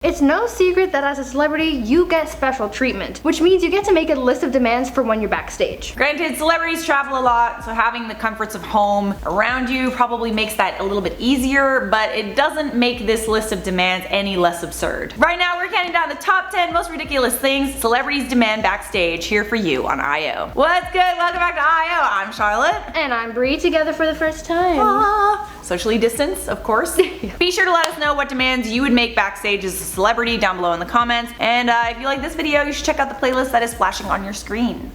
It's no secret that as a celebrity, you get special treatment, which means you get to make a list of demands for when you're backstage. Granted, celebrities travel a lot, so having the comforts of home around you probably makes that a little bit easier, but it doesn't make this list of demands any less absurd. Right now, we're counting down the top 10 most ridiculous things celebrities demand backstage here for you on IO. What's good? Welcome back to IO. I'm Charlotte. And I'm Bree, together for the first time. Socially distanced, of course. Be sure to let us know what demands you would make backstage as a celebrity down below in the comments. And if you like this video, you should check out the playlist that is flashing on your screen.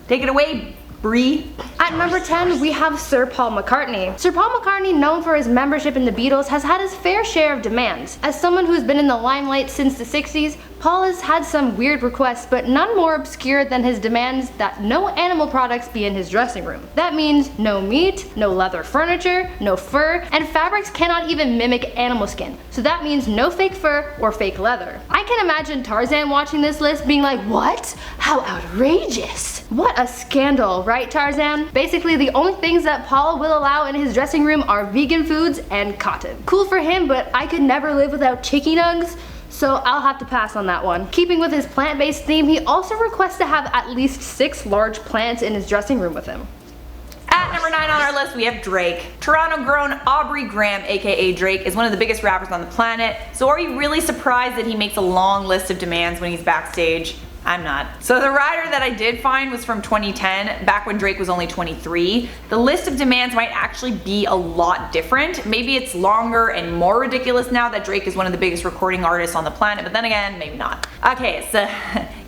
Take it away, Bree. At number 10, we have Sir Paul McCartney. Sir Paul McCartney, known for his membership in the Beatles, has had his fair share of demands. As someone who's been in the limelight since the 60s, Paul has had some weird requests, but none more obscure than his demands that no animal products be in his dressing room. That means no meat, no leather furniture, no fur, and fabrics cannot even mimic animal skin. So that means no fake fur or fake leather. I can imagine Tarzan watching this list being like, what? How outrageous! What a scandal, right Tarzan? Basically, the only things that Paul will allow in his dressing room are vegan foods and cotton. Cool for him, but I could never live without chicken nugs, so I'll have to pass on that one. Keeping with his plant-based theme, he also requests to have at least 6 large plants in his dressing room with him. At number 9 on our list, we have Drake. Toronto-grown Aubrey Graham, aka Drake, is one of the biggest rappers on the planet. So are you really surprised that he makes a long list of demands when he's backstage? I'm not. So the rider that I did find was from 2010, back when Drake was only 23. The list of demands might actually be a lot different. Maybe it's longer and more ridiculous now that Drake is one of the biggest recording artists on the planet, but then again, maybe not. Okay, so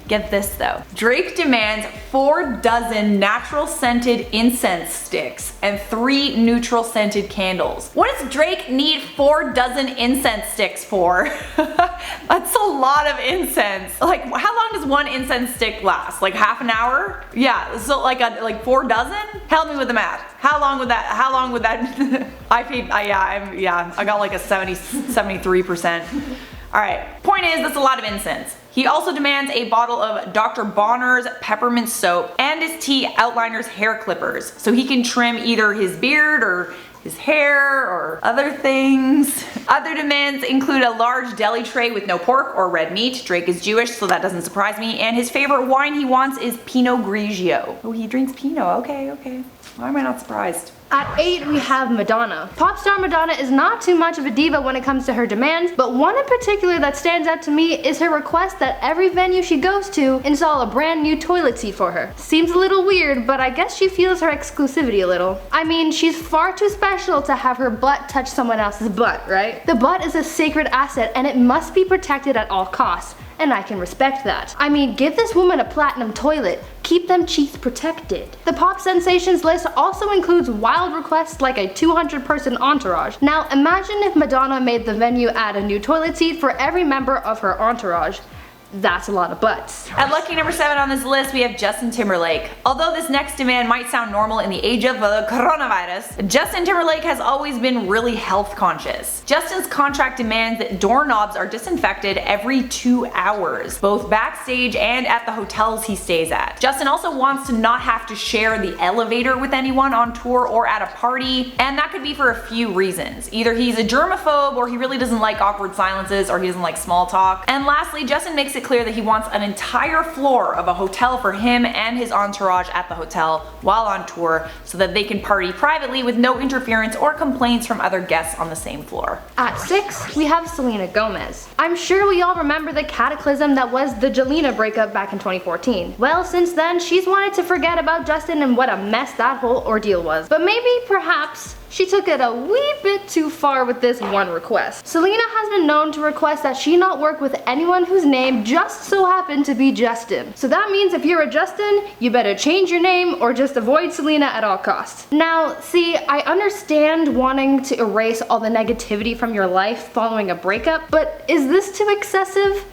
get this though. Drake demands 4 dozen natural scented incense sticks and 3 neutral scented candles. What does Drake need 4 dozen incense sticks for? That's a lot of incense. Like, how long does one incense stick last? Like half an hour? Yeah, so like 4 dozen? Help me with the math. How long would that I got like a 73%. Alright, point is, that's a lot of incense. He also demands a bottle of Dr. Bonner's peppermint soap and his T Outliner's hair clippers so he can trim either his beard or his hair or other things. Other demands include a large deli tray with no pork or red meat. Drake is Jewish, so that doesn't surprise me. And his favorite wine he wants is Pinot Grigio. Oh, he drinks Pinot. Okay. Why am I not surprised? At 8, we have Madonna. Pop star Madonna is not too much of a diva when it comes to her demands, but one in particular that stands out to me is her request that every venue she goes to install a brand new toilet seat for her. Seems a little weird, but I guess she feels her exclusivity a little. I mean, she's far too special to have her butt touch someone else's butt, right? The butt is a sacred asset and it must be protected at all costs. And I can respect that. I mean, give this woman a platinum toilet. Keep them cheeks protected. The pop sensations list also includes wild requests like a 200-person entourage. Now imagine if Madonna made the venue add a new toilet seat for every member of her entourage. That's a lot of butts. At lucky number 7 on this list, we have Justin Timberlake. Although this next demand might sound normal in the age of the coronavirus, Justin Timberlake has always been really health conscious. Justin's contract demands that doorknobs are disinfected every 2 hours, both backstage and at the hotels he stays at. Justin also wants to not have to share the elevator with anyone on tour or at a party, and that could be for a few reasons. Either he's a germaphobe, or he really doesn't like awkward silences, or he doesn't like small talk. And lastly, Justin makes it clear that he wants an entire floor of a hotel for him and his entourage at the hotel while on tour so that they can party privately with no interference or complaints from other guests on the same floor. At 6, we have Selena Gomez. I'm sure we all remember the cataclysm that was the Jelena breakup back in 2014. Well, since then, she's wanted to forget about Justin and what a mess that whole ordeal was. But maybe, perhaps, she took it a wee bit too far with this one request. Selena has been known to request that she not work with anyone whose name just so happened to be Justin. So that means if you're a Justin, you better change your name or just avoid Selena at all costs. Now, see, I understand wanting to erase all the negativity from your life following a breakup, but is this too excessive?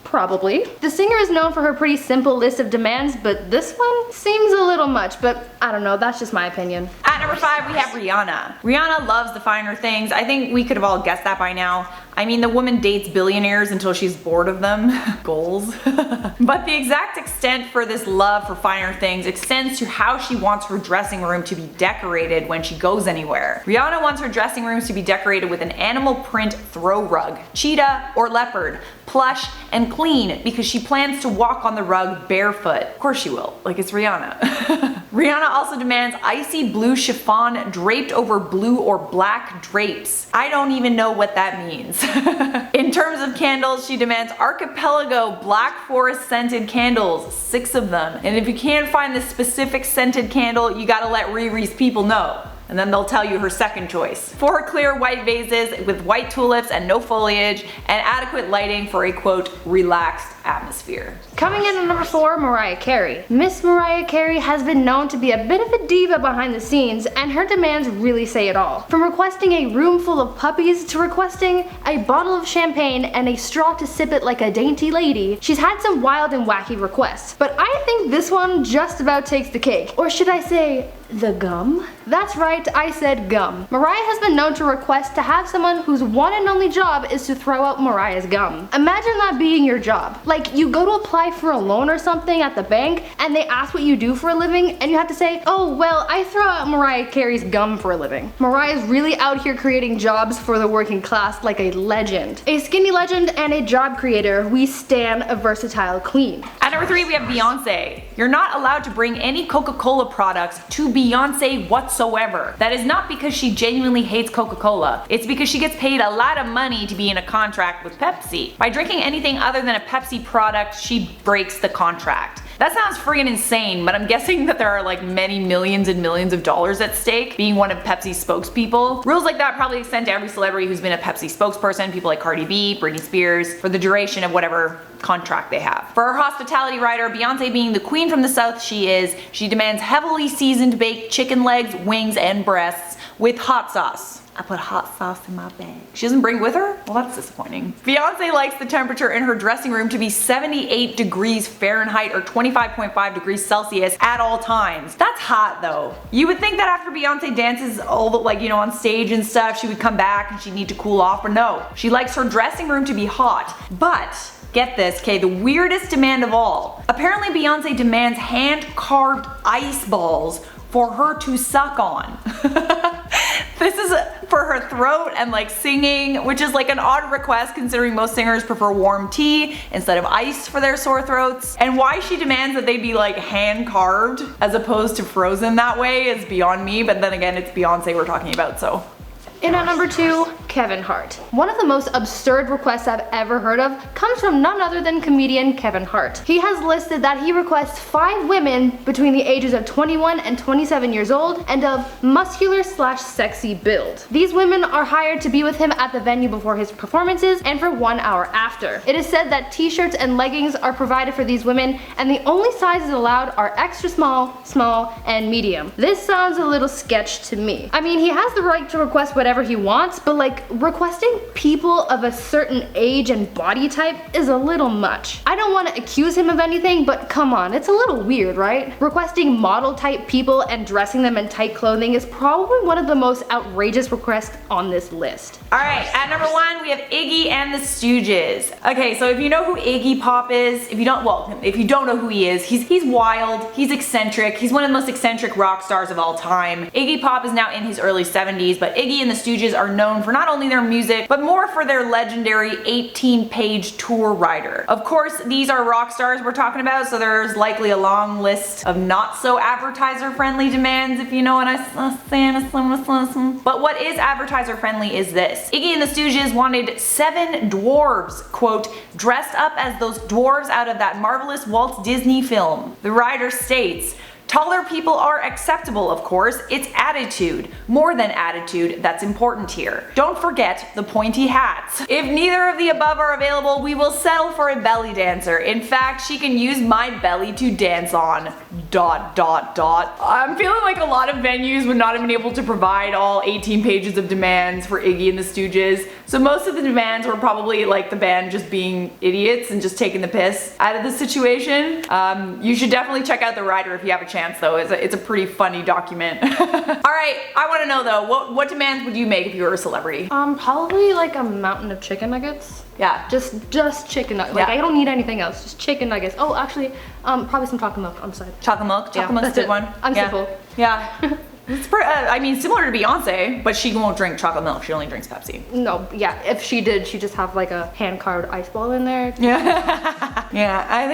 Probably. The singer is known for her pretty simple list of demands, but this one seems a little much, but I don't know, that's just my opinion. At number 5, we have Rihanna. Rihanna loves the finer things. I think we could have all guessed that by now. I mean, the woman dates billionaires until she's bored of them. Goals. But the exact extent for this love for finer things extends to how she wants her dressing room to be decorated when she goes anywhere. Rihanna wants her dressing rooms to be decorated with an animal print throw rug, cheetah or leopard, plush and clean, because she plans to walk on the rug barefoot. Of course she will, like it's Rihanna. Rihanna also demands icy blue chiffon draped over blue or black drapes. I don't even know what that means. In terms of candles, she demands archipelago black forest scented candles, 6 of them. And if you can't find the specific scented candle, you gotta let Riri's people know, and then they'll tell you her second choice. 4 clear white vases with white tulips and no foliage, and adequate lighting for a quote, relaxed atmosphere. Coming in at number 4, Mariah Carey. Miss Mariah Carey has been known to be a bit of a diva behind the scenes, and her demands really say it all. From requesting a room full of puppies to requesting a bottle of champagne and a straw to sip it like a dainty lady, she's had some wild and wacky requests. But I think this one just about takes the cake. Or should I say, the gum? That's right, I said gum. Mariah has been known to request to have someone whose one and only job is to throw out Mariah's gum. Imagine that being your job. Like, you go to apply for a loan or something at the bank, and they ask what you do for a living, and you have to say, oh, well, I throw out Mariah Carey's gum for a living. Mariah's really out here creating jobs for the working class like a legend. A skinny legend and a job creator, we stan a versatile queen. At number 3, we have Beyonce. You're not allowed to bring any Coca-Cola products to Beyonce whatsoever. That is not because she genuinely hates Coca-Cola. It's because she gets paid a lot of money to be in a contract with Pepsi. By drinking anything other than a Pepsi product, she breaks the contract. That sounds friggin' insane, but I'm guessing that there are like many millions and millions of dollars at stake being one of Pepsi's spokespeople. Rules like that probably extend to every celebrity who's been a Pepsi spokesperson, people like Cardi B, Britney Spears, for the duration of whatever contract they have. For her hospitality rider, Beyonce being the queen from the south she is, she demands heavily seasoned baked chicken legs, wings, and breasts with hot sauce. I put hot sauce in my bag. She doesn't bring with her? Well, that's disappointing. Beyonce likes the temperature in her dressing room to be 78 degrees Fahrenheit or 25.5 degrees Celsius at all times. That's hot though. You would think that after Beyonce dances all the, like, you know, on stage and stuff, she would come back and she'd need to cool off, but no. She likes her dressing room to be hot. But get this, okay, the weirdest demand of all. Apparently Beyonce demands hand-carved ice balls for her to suck on. This is for her throat and like singing, which is like an odd request considering most singers prefer warm tea instead of ice for their sore throats. And why she demands that they be like hand carved as opposed to frozen that way is beyond me, but then again, it's Beyonce we're talking about, so. In at number 2, Kevin Hart. One of the most absurd requests I've ever heard of comes from none other than comedian Kevin Hart. He has listed that he requests 5 women between the ages of 21 and 27 years old and of muscular/sexy build. These women are hired to be with him at the venue before his performances and for 1 hour after. It is said that t-shirts and leggings are provided for these women, and the only sizes allowed are extra small, small, and medium. This sounds a little sketch to me. I mean, he has the right to request whatever he wants, but like requesting people of a certain age and body type is a little much. I don't want to accuse him of anything, but come on, it's a little weird, right? Requesting model type people and dressing them in tight clothing is probably one of the most outrageous requests on this list. Alright, at number 1 we have Iggy and the Stooges. Okay, so if you know who Iggy Pop is, if you don't know who he is, he's wild, he's eccentric, he's one of the most eccentric rock stars of all time. Iggy Pop is now in his early 70s, but Iggy and the Stooges are known for not only their music, but more for their legendary 18-page tour rider. Of course, these are rock stars we're talking about, so there's likely a long list of not so advertiser-friendly demands, if you know what I'm saying. But what is advertiser-friendly is this. Iggy and the Stooges wanted 7 dwarves, quote, dressed up as those dwarves out of that marvelous Walt Disney film. The rider states, taller people are acceptable, of course. It's attitude, more than attitude, that's important here. Don't forget the pointy hats. If neither of the above are available, we will settle for a belly dancer. In fact, she can use my belly to dance on. ... I'm feeling like a lot of venues would not have been able to provide all 18 pages of demands for Iggy and the Stooges, so most of the demands were probably like the band just being idiots and just taking the piss out of the situation. You should definitely check out the rider if you have a chance chance though. It's a pretty funny document. Alright, I want to know though, what demands would you make if you were a celebrity? Probably like a mountain of chicken nuggets. Yeah. Just chicken nuggets. Like, I don't need anything else. Just chicken nuggets. Oh, actually, probably some chocolate milk on the side. Chocolate milk? Chocolate milk's a good one. I'm simple. Yeah. It's I mean, similar to Beyonce, but she won't drink chocolate milk. She only drinks Pepsi. No, yeah. If she did, she'd just have like a hand-carved ice ball in there. Yeah. Yeah. I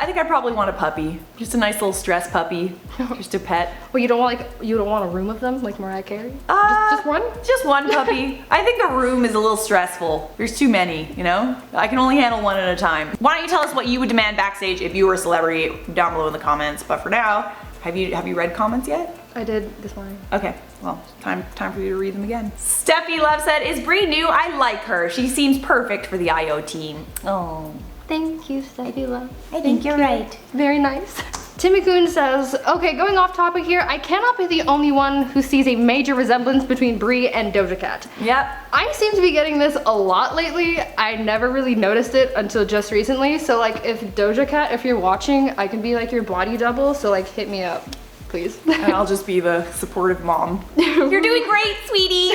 think I probably want a puppy. Just a nice little stress puppy. Just a pet. Well, you don't want a room of them like Mariah Carey? Just one? Just one puppy. I think a room is a little stressful. There's too many, you know? I can only handle one at a time. Why don't you tell us what you would demand backstage if you were a celebrity down below in the comments? But for now, have you read comments yet? I did this morning. Okay, well, time for you to read them again. Steffi Love said, is Brie new? I like her. She seems perfect for the IO team. Oh. Thank you, Steffi Love. I think you're right. Very nice. Timmy Coon says, okay, going off topic here, I cannot be the only one who sees a major resemblance between Brie and Doja Cat. Yep. I seem to be getting this a lot lately. I never really noticed it until just recently. So like if Doja Cat, if you're watching, I can be like your body double. So like hit me up, please. And I'll just be the supportive mom. You're doing great, sweetie.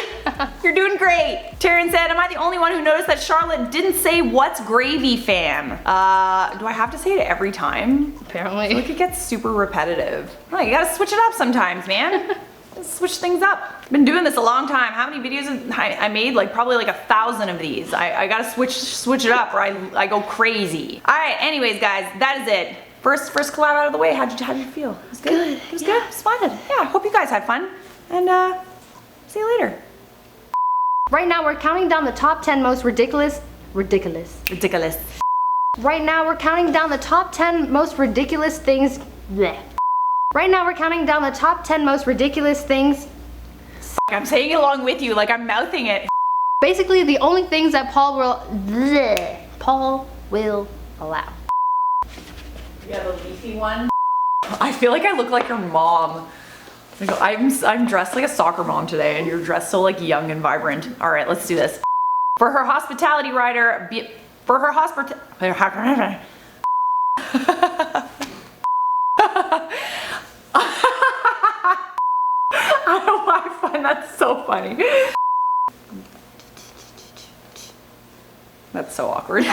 You're doing great. Taryn said, am I the only one who noticed that Charlotte didn't say what's gravy, fam? Do I have to say it every time? Apparently. I feel like it gets super repetitive. Oh, you gotta switch it up sometimes, man. Switch things up. Been doing this a long time. How many videos have I made? Like probably like 1,000 of these. I gotta switch it up or I go crazy. All right, anyways guys, that is it. First collab out of the way. How'd you feel? It was good. It was good. It was fun. Yeah, hope you guys had fun. And see you later. Right now we're counting down the top 10 most ridiculous. Right now we're counting down the top 10 most ridiculous things. Bleh. Right now we're counting down the top 10 most ridiculous things. I'm saying it along with you, like I'm mouthing it. Basically the only things that Paul will allow. You have a leafy one? I feel like I look like your mom. I'm dressed like a soccer mom today and you're dressed so like young and vibrant. All right, let's do this. For her hospitality rider, I don't know why I find that so funny. That's so awkward.